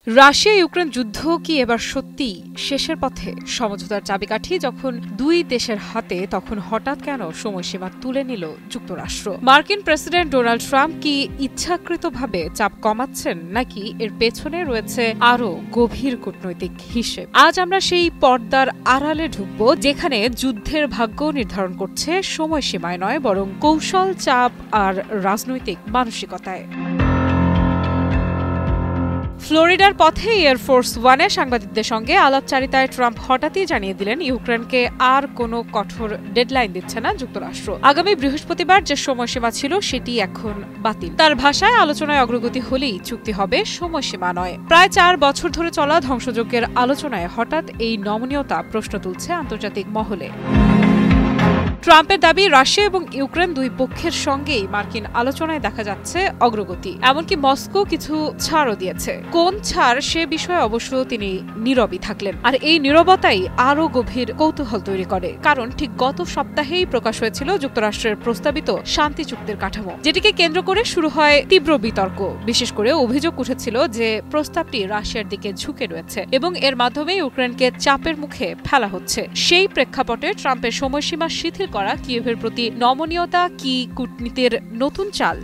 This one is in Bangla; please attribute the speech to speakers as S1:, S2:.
S1: রাশিয়া ইউক্রেন যুদ্ধ কি এবার সত্যিই শেষের পথে? সমঝোতার চাবিকাঠি যখন দুই দেশের হাতে, তখন হঠাৎ কেন সময়সীমা তুলে নিল যুক্তরাষ্ট্র? মার্কিন প্রেসিডেন্ট ডোনাল্ড ট্রাম্প কি ইচ্ছাকৃতভাবে চাপ কমাচ্ছেন, নাকি এর পেছনে রয়েছে আরও গভীর কূটনৈতিক হিসেব? আজ আমরা সেই পর্দার আড়ালে ঢুকব, যেখানে যুদ্ধের ভাগ্য নির্ধারণ করছে সময়সীমায় নয়, বরং কৌশল, চাপ আর রাজনৈতিক মানসিকতায়। ফ্লোরিডার পথে এয়ারফোর্স ওয়ানে সাংবাদিকদের সঙ্গে আলাপচারিতায় ট্রাম্প হঠাৎই জানিয়ে দিলেন, ইউক্রেনকে আর কোনো কঠোর ডেডলাইন দিচ্ছে না যুক্তরাষ্ট্র। আগামী বৃহস্পতিবার যে সময়সীমা ছিল সেটি এখন বাতিল। তার ভাষায়, আলোচনায় অগ্রগতি হলেই চুক্তি হবে, সময়সীমা নয়। প্রায় 4 বছর ধরে চলা ধ্বংসযজ্ঞের আলোচনায় হঠাৎ এই নমনীয়তা প্রশ্ন তুলছে আন্তর্জাতিক মহলে। ট্রাম্পের দাবি, রাশিয়া এবং ইউক্রেন দুই পক্ষের সঙ্গেই মার্কিন আলোচনায় দেখা যাচ্ছে অগ্রগতি। এমনকি মস্কো কিছু ছাড়ও দিয়েছে। কোন ছাড় সে বিষয়ে অবশ্য তিনি নীরবই থাকলেন। আর এই নীরবতাই আরও গভীর কৌতূহল তৈরি করে, কারণ ঠিক গত সপ্তাহেই প্রকাশ হয়েছিল যুক্তরাষ্ট্রের প্রস্তাবিত শান্তি চুক্তির কাঠামো, যেটিকে কেন্দ্র করে শুরু হয় তীব্র বিতর্ক। বিশেষ করে অভিযোগ উঠেছিল যে প্রস্তাবটি রাশিয়ার দিকে ঝুঁকে রয়েছে এবং এর মাধ্যমে ইউক্রেনকে চাপের মুখে ফেলা হচ্ছে। সেই প্রেক্ষাপটে ট্রাম্পের সময়সীমা শিথিল করা কিয়েভের প্রতি নমনীয়তা কি কূটনীতির নতুন চাল?